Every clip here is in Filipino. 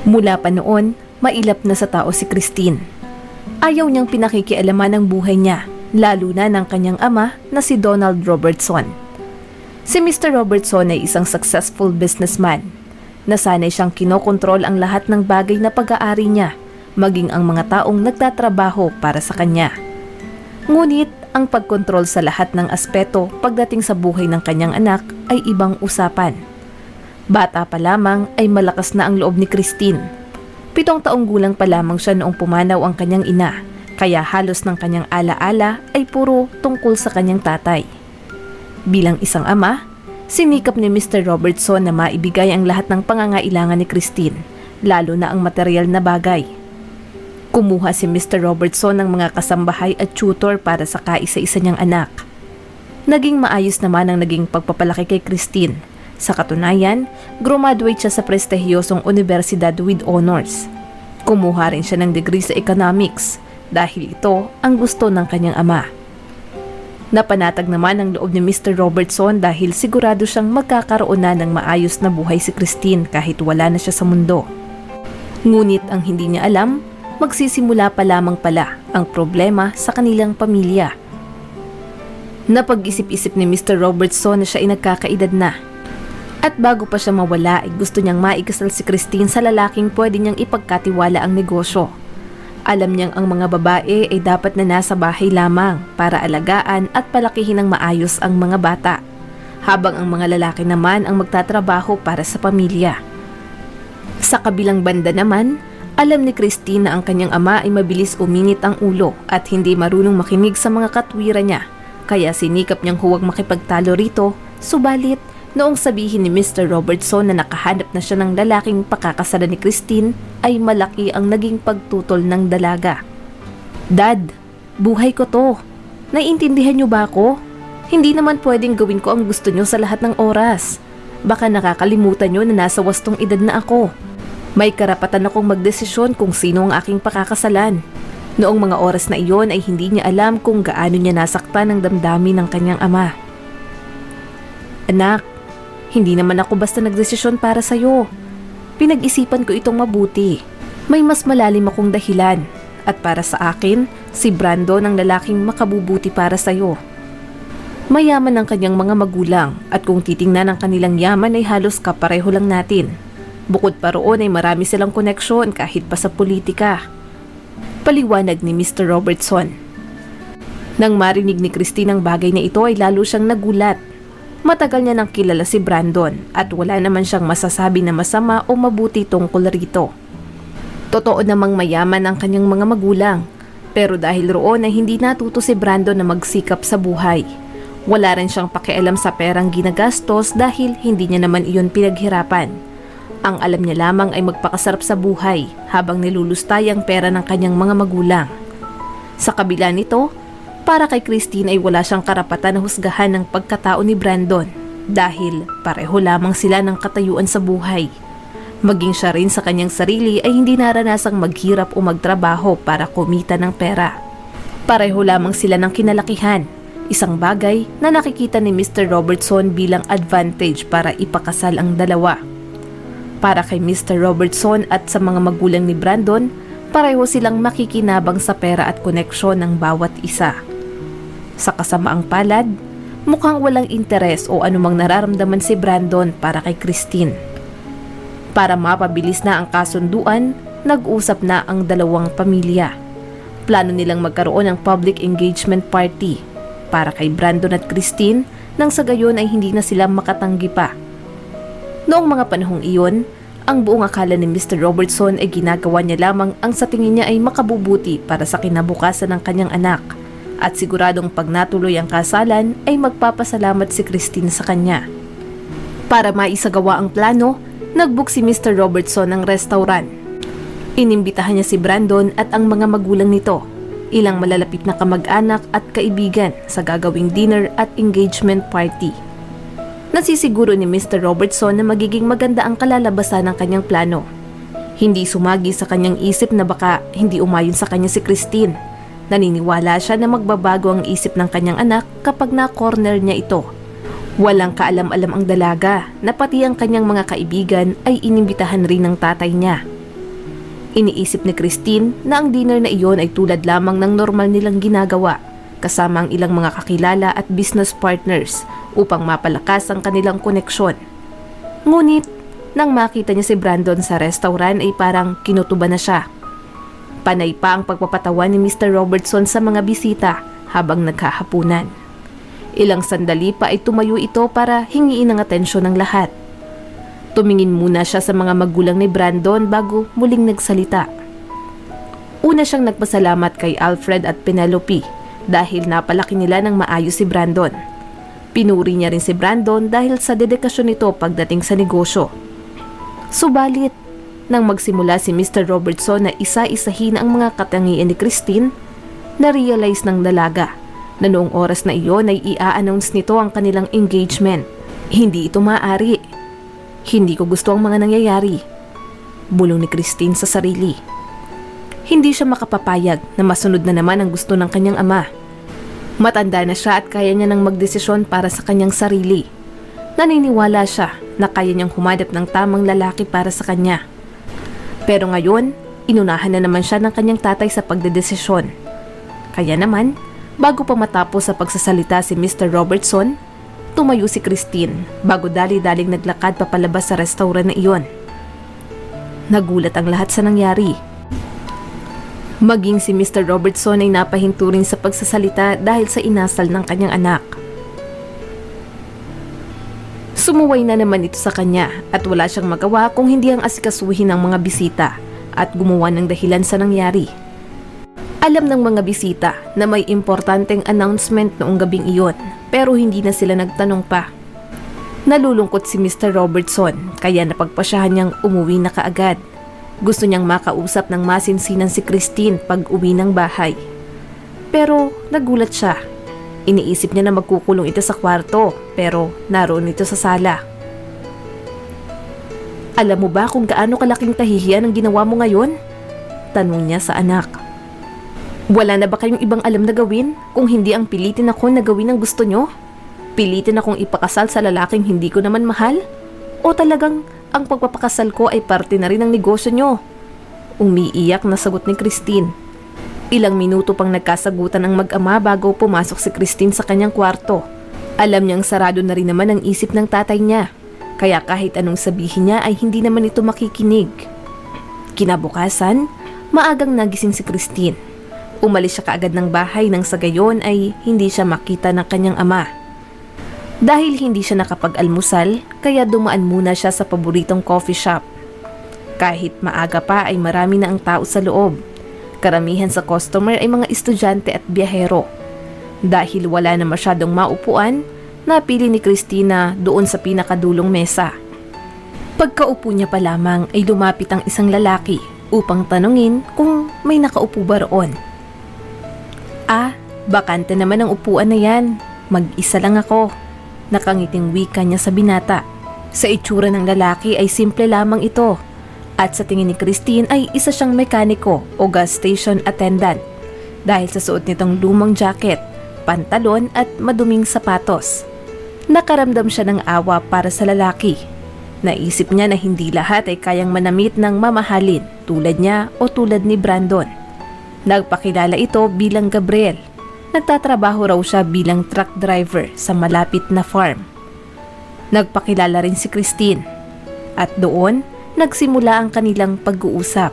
Mula pa noon, mailap na sa tao si Christine. Ayaw niyang pinakikialaman ang buhay niya, lalo na ng kanyang ama na si Donald Robertson. Si Mr. Robertson ay isang successful businessman. Nasanay siyang kinokontrol ang lahat ng bagay na pag-aari niya, maging ang mga taong nagtatrabaho para sa kanya. Ngunit ang pagkontrol sa lahat ng aspeto pagdating sa buhay ng kanyang anak ay ibang usapan. Bata pa lamang ay malakas na ang loob ni Christine. 7 taong gulang pa lamang siya noong pumanaw ang kanyang ina, kaya halos ng kanyang alaala ay puro tungkol sa kanyang tatay. Bilang isang ama, sinikap ni Mr. Robertson na maibigay ang lahat ng pangangailangan ni Christine, lalo na ang material na bagay. Kumuha si Mr. Robertson ng mga kasambahay at tutor para sa kaisa-isa niyang anak. Naging maayos naman ang naging pagpapalaki kay Christine. Sa katunayan, graduate siya sa prestihiyosong universidad with honors. Kumuha rin siya ng degree sa economics dahil ito ang gusto ng kanyang ama. Napanatag naman ang loob ni Mr. Robertson dahil sigurado siyang magkakaroon na ng maayos na buhay si Christine kahit wala na siya sa mundo. Ngunit ang hindi niya alam, magsisimula pa lamang pala ang problema sa kanilang pamilya. Napag-isip-isip ni Mr. Robertson na siya ay nagkakaedad na. At bago pa siya mawala ay gusto niyang maikasal si Christine sa lalaking pwede niyang ipagkatiwala ang negosyo. Alam niyang ang mga babae ay dapat na nasa bahay lamang para alagaan at palakihin ng maayos ang mga bata, habang ang mga lalaki naman ang magtatrabaho para sa pamilya. Sa kabilang banda naman, alam ni Christine na ang kanyang ama ay mabilis uminit ang ulo at hindi marunong makinig sa mga katwiran niya, kaya sinikap niyang huwag makipagtalo rito, subalit noong sabihin ni Mr. Robertson na nakahanap na siya ng lalaking pakakasalan ni Christine, ay malaki ang naging pagtutol ng dalaga. "Dad, buhay ko to. Naiintindihan niyo ba ako? Hindi naman pwedeng gawin ko ang gusto niyo sa lahat ng oras. Baka nakakalimutan niyo na nasa wastong edad na ako. May karapatan akong magdesisyon kung sino ang aking pakakasalan." Noong mga oras na iyon ay hindi niya alam kung gaano niya nasaktan ang damdamin ng kanyang ama. "Anak, hindi naman ako basta nagdesisyon para sa'yo. Pinag-isipan ko itong mabuti. May mas malalim akong dahilan. At para sa akin, si Brandon ang lalaking makabubuti para sa'yo. Mayaman ang kanyang mga magulang at kung titingnan ang kanilang yaman ay halos kapareho lang natin. Bukod pa roon ay marami silang koneksyon kahit pa sa politika." Paliwanag ni Mr. Robertson. Nang marinig ni Christine ang bagay na ito ay lalo siyang nagulat. Matagal niya nang kilala si Brandon at wala naman siyang masasabi na masama o mabuti tungkol rito. Totoo namang mayaman ang kanyang mga magulang, pero dahil roon ay hindi natuto si Brandon na magsikap sa buhay. Wala rin siyang pakialam sa perang ginagastos dahil hindi niya naman iyon pinaghirapan. Ang alam niya lamang ay magpakasarap sa buhay habang nilulustay ang pera ng kanyang mga magulang. Sa kabila nito, para kay Christine ay wala siyang karapatan na husgahan ng pagkatao ni Brandon dahil pareho lamang sila ng katayuan sa buhay. Maging siya rin sa kanyang sarili ay hindi naranasang maghirap o magtrabaho para kumita ng pera. Pareho lamang sila ng kinalakihan, isang bagay na nakikita ni Mr. Robertson bilang advantage para ipakasal ang dalawa. Para kay Mr. Robertson at sa mga magulang ni Brandon, pareho silang makikinabang sa pera at koneksyon ng bawat isa. Sa kasamaang palad, mukhang walang interes o anumang nararamdaman si Brandon para kay Christine. Para mapabilis na ang kasunduan, nag-usap na ang dalawang pamilya. Plano nilang magkaroon ng public engagement party para kay Brandon at Christine nang sa gayon ay hindi na sila makatanggi pa. Noong mga panahong iyon, ang buong akala ni Mr. Robertson ay ginagawa niya lamang ang sa tingin niya ay makabubuti para sa kinabukasan ng kanyang anak at siguradong pag natuloy ang kasalan ay magpapasalamat si Christine sa kanya. Para maisagawa ang plano, nagbook si Mr. Robertson ng restaurant. Inimbitahan niya si Brandon at ang mga magulang nito, ilang malalapit na kamag-anak at kaibigan sa gagawing dinner at engagement party. Nasisiguro ni Mr. Robertson na magiging maganda ang kalalabasan ng kanyang plano. Hindi sumagi sa kanyang isip na baka hindi umayon sa kanya si Christine. Naniniwala siya na magbabago ang isip ng kanyang anak kapag na-corner niya ito. Walang kaalam-alam ang dalaga na pati ang kanyang mga kaibigan ay inimbitahan rin ng tatay niya. Iniisip ni Christine na ang dinner na iyon ay tulad lamang ng normal nilang ginagawa kasama ang ilang mga kakilala at business partners upang mapalakas ang kanilang koneksyon. Ngunit, nang makita niya si Brandon sa restaurant ay parang kinutuba na siya. Panay pa ang pagpapatawa ni Mr. Robertson sa mga bisita habang naghahapunan. Ilang sandali pa ay tumayo ito para hingiin ang atensyon ng lahat. Tumingin muna siya sa mga magulang ni Brandon bago muling nagsalita. Una siyang nagpasalamat kay Alfred at Penelope dahil napalaki nila ng maayos si Brandon. Pinuri niya rin si Brandon dahil sa dedikasyon nito pagdating sa negosyo. Subalit, nang magsimula si Mr. Robertson na isa-isahin ang mga katangian ni Christine, na-realize ng dalaga na noong oras na iyon ay i-announce nito ang kanilang engagement. Hindi ito maaari. Hindi ko gusto ang mga nangyayari. Bulong ni Christine sa sarili. Hindi siya makapapayag na masunod na naman ang gusto ng kanyang ama. Matanda na siya at kaya niya nang magdesisyon para sa kanyang sarili. Naniniwala siya na kaya niyang humanap ng tamang lalaki para sa kanya. Pero ngayon, inunahan na naman siya ng kanyang tatay sa pagdedesisyon. Kaya naman, bago pa matapos sa pagsasalita si Mr. Robertson, tumayo si Christine bago dali-daling naglakad papalabas sa restaurant na iyon. Nagulat ang lahat sa nangyari. Maging si Mr. Robertson ay napahinto rin sa pagsasalita dahil sa inasal ng kanyang anak. Sumuway na naman ito sa kanya at wala siyang magawa kung hindi ang asikasuhin ng mga bisita at gumawa ng dahilan sa nangyari. Alam ng mga bisita na may importanteng announcement noong gabing iyon pero hindi na sila nagtanong pa. Nalulungkot si Mr. Robertson kaya napagpasyahan niyang umuwi na kaagad. Gusto niyang makausap ng masinsinan si Christine pag uwi ng bahay. Pero nagulat siya. Iniisip niya na magkukulong ito sa kwarto pero naroon ito sa sala. Alam mo ba kung gaano kalaking kahihiyan ang ginawa mo ngayon? Tanong niya sa anak. Wala na ba kayong ibang alam na gawin kung hindi ang pilitin ako na gawin ang gusto nyo? Pilitin akong ipakasal sa lalaking hindi ko naman mahal? O talagang ang pagpapakasal ko ay parte na rin ng negosyo nyo? Umiiyak na sagot ni Christine. Ilang minuto pang nagkasagutan ang mag-ama bago pumasok si Christine sa kanyang kwarto. Alam niyang sarado na rin naman ang isip ng tatay niya. Kaya kahit anong sabihin niya ay hindi naman ito makikinig. Kinabukasan, maagang nagising si Christine. Umalis siya kaagad ng bahay nang sa gayon ay hindi siya makita ng kanyang ama. Dahil hindi siya nakapag-almusal, kaya dumaan muna siya sa paboritong coffee shop. Kahit maaga pa ay marami na ang tao sa loob. Karamihan sa customer ay mga estudyante at biyahero. Dahil wala na masyadong maupuan, napili ni Christina doon sa pinakadulong mesa. Pagkaupo niya pa lamang ay lumapit ang isang lalaki upang tanungin kung may nakaupo ba roon. Bakante naman ang upuan na yan. Mag-isa lang ako. Nakangiting wika niya sa binata. Sa itsura ng lalaki ay simple lamang ito. At sa tingin ni Christine ay isa siyang mekaniko o gas station attendant. Dahil sa suot nitong lumang jacket, pantalon at maduming sapatos. Nakaramdam siya ng awa para sa lalaki. Naisip niya na hindi lahat ay kayang manamit ng mamahalin tulad niya o tulad ni Brandon. Nagpakilala ito bilang Gabriel. Nagtatrabaho raw siya bilang truck driver sa malapit na farm. Nagpakilala rin si Christine. At doon, nagsimula ang kanilang pag-uusap.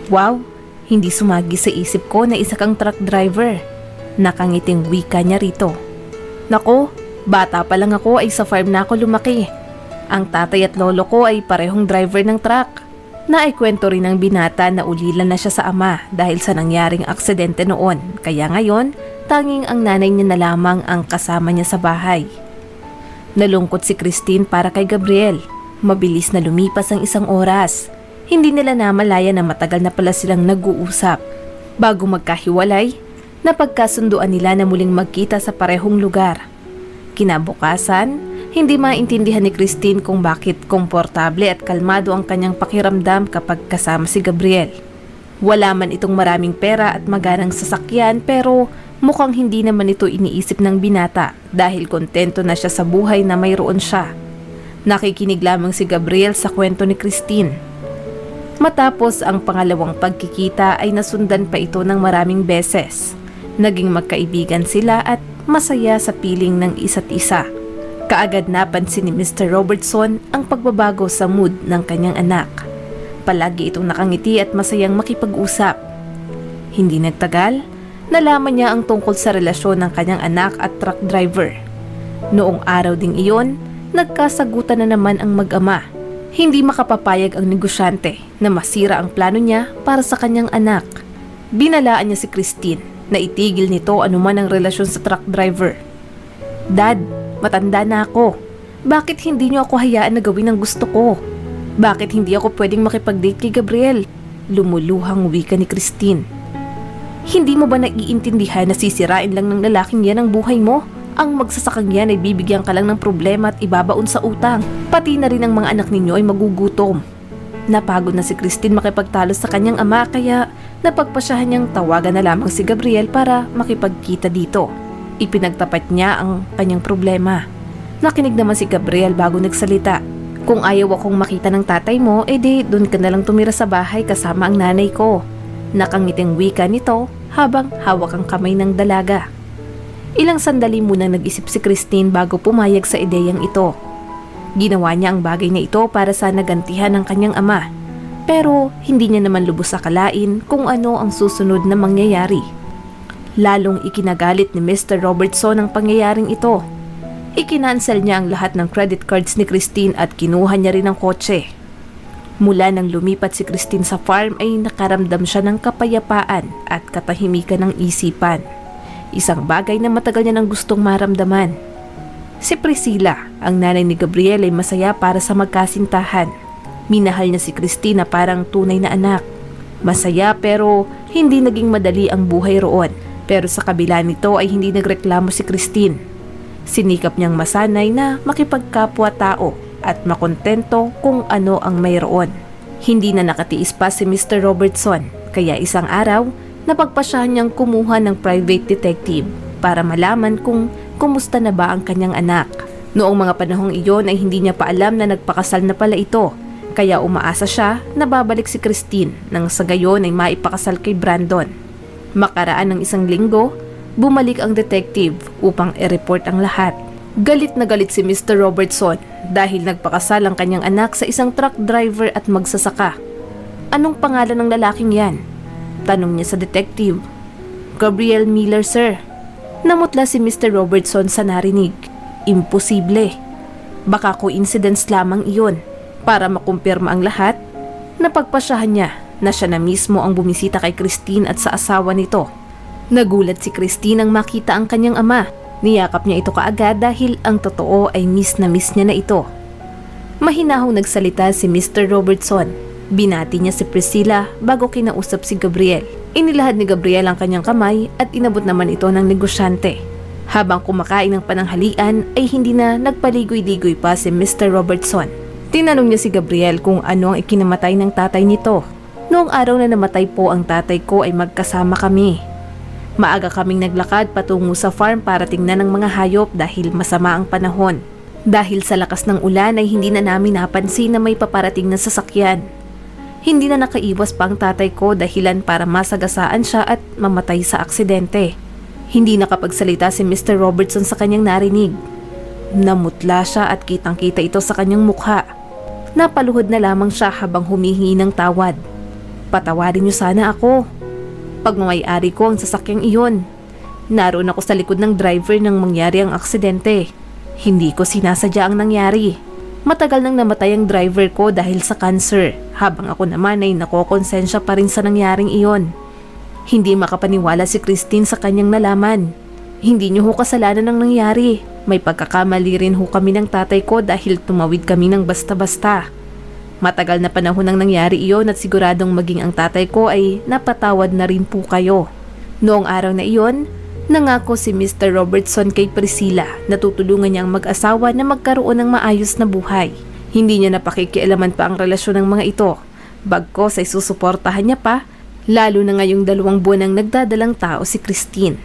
Wow, hindi sumagi sa isip ko na isa kang truck driver. Nakangiting wika niya rito. Nako, bata pa lang ako ay sa farm na ako lumaki. Ang tatay at lolo ko ay parehong driver ng truck. Naikwento rin ng binata na ulilan na siya sa ama dahil sa nangyaring aksidente noon. Kaya ngayon, tanging ang nanay niya na lamang ang kasama niya sa bahay. Nalungkot si Christine para kay Gabriel. Mabilis na lumipas ang isang oras. Hindi nila namalaya na matagal na pala silang nag-uusap. Bago magkahiwalay, napagkasunduan nila na muling magkita sa parehong lugar. Kinabukasan, hindi maintindihan ni Christine kung bakit komportable at kalmado ang kanyang pakiramdam kapag kasama si Gabriel. Wala man itong maraming pera at maganang sasakyan pero mukhang hindi naman ito iniisip ng binata dahil kontento na siya sa buhay na mayroon siya. Nakikinig lamang si Gabriel sa kwento ni Christine. Matapos ang pangalawang pagkikita ay nasundan pa ito ng maraming beses. Naging magkaibigan sila at masaya sa piling ng isa't isa. Kaagad napansin ni Mr. Robertson ang pagbabago sa mood ng kanyang anak. Palagi itong nakangiti at masayang makipag-usap. Hindi nagtagal, nalaman niya ang tungkol sa relasyon ng kanyang anak at truck driver. Noong araw ding iyon, nagkasagutan na naman ang mag-ama. Hindi makapapayag ang negosyante na masira ang plano niya para sa kanyang anak. Binalaan niya si Christine na itigil nito anuman ang relasyon sa truck driver. "Dad, matanda na ako. Bakit hindi niyo ako hayaan na gawin ang gusto ko? Bakit hindi ako pwedeng makipag-date kay Gabriel?" Lumuluhang wika ni Christine. "Hindi mo ba naiintindihan na sisirain lang ng lalaking yan ang buhay mo? Ang magsasakang yan ay bibigyan ka lang ng problema at ibabaon sa utang. Pati na rin ang mga anak ninyo ay magugutom." Napagod na si Christine makipagtalo sa kanyang ama kaya napagpasyahan niyang tawagan na lamang si Gabriel para makipagkita dito. Ipinagtapat niya ang kanyang problema. Nakinig naman si Gabriel bago nagsalita. "Kung ayaw akong makita ng tatay mo, edi doon ka na lang tumira sa bahay kasama ang nanay ko." Nakangiting wika nito habang hawak ang kamay ng dalaga. Ilang sandali munang nag-isip si Christine bago pumayag sa ideyang ito. Ginawa niya ang bagay na ito para sana gantihan ang kanyang ama. Pero hindi niya naman lubos akalain kung ano ang susunod na mangyayari. Lalong ikinagalit ni Mr. Robertson ang pangyayaring ito. Ikinansel niya ang lahat ng credit cards ni Christine at kinuha niya rin ang kotse. Mula nang lumipat si Christine sa farm ay nakaramdam siya ng kapayapaan at katahimikan ng isipan. Isang bagay na matagal niya nang gustong maramdaman. Si Priscilla, ang nanay ni Gabriel, ay masaya para sa magkasintahan. Minahal niya si Christine na parang tunay na anak. Masaya pero hindi naging madali ang buhay roon. Pero sa kabila nito ay hindi nagreklamo si Christine. Sinikap niyang masanay na makipagkapwa-tao at makontento kung ano ang mayroon. Hindi na nakatiis pa si Mr. Robertson, kaya isang araw, napagpasyahan niyang kumuha ng private detective para malaman kung kumusta na ba ang kanyang anak. Noong mga panahong iyon ay hindi niya pa alam na nagpakasal na pala ito, kaya umaasa siya na babalik si Christine nang sa gayon ay maipakasal kay Brandon. Makaraan ng isang linggo, bumalik ang detective upang i-report ang lahat. Galit na galit si Mr. Robertson dahil nagpakasal ang kanyang anak sa isang truck driver at magsasaka. "Anong pangalan ng lalaking yan?" tanong niya sa detective. "Gabriel Miller, sir." Namutla si Mr. Robertson sa narinig. Imposible. Baka coincidence lamang iyon. Para makumpirma ang lahat, napagpasyahan niya na siya na mismo ang bumisita kay Christine at sa asawa nito. Nagulat si Christine nang makita ang kanyang ama. Niyakap niya ito kaagad dahil ang totoo ay miss na miss niya na ito. Mahinahong nagsalita si Mr. Robertson. Binati niya si Priscilla bago kinausap si Gabriel. Inilahad ni Gabriel ang kanyang kamay at inabot naman ito ng negosyante. Habang kumakain ng pananghalian ay hindi na nagpaligoy-ligoy pa si Mr. Robertson. Tinanong niya si Gabriel kung ano ang ikinamatay ng tatay nito. "Noong araw na namatay po ang tatay ko ay magkasama kami. Maaga kaming naglakad patungo sa farm para tingnan ng mga hayop dahil masama ang panahon. Dahil sa lakas ng ulan ay hindi na namin napansin na may paparating na sasakyan. Hindi na nakaiwas pa ang tatay ko dahilan para masagasaan siya at mamatay sa aksidente." Hindi nakapagsalita si Mr. Robertson sa kanyang narinig. Namutla siya at kitang-kita ito sa kanyang mukha. Napaluhod na lamang siya habang humihingi ng tawad. "Patawarin niyo sana ako. Pagmamayari ko ang sasakyang iyon. Naroon ako sa likod ng driver nang mangyari ang aksidente. Hindi ko sinasadya ang nangyari. Matagal nang namatay ang driver ko dahil sa cancer, habang ako naman ay nakokonsensya pa rin sa nangyaring iyon." Hindi makapaniwala si Christine sa kanyang nalaman. "Hindi niyo ho kasalanan ang nangyari. May pagkakamali rin ho kami ng tatay ko dahil tumawid kami ng basta-basta. Matagal na panahon nang nangyari iyon at siguradong maging ang tatay ko ay napatawad na rin po kayo." Noong araw na iyon, nangako si Mr. Robertson kay Priscilla na tutulungan niyang mag-asawa na magkaroon ng maayos na buhay. Hindi niya napakikialaman pa ang relasyon ng mga ito. Bagkos ay susuportahan niya pa, lalo na ngayong 2 buwan ang nagdadalang tao si Christine.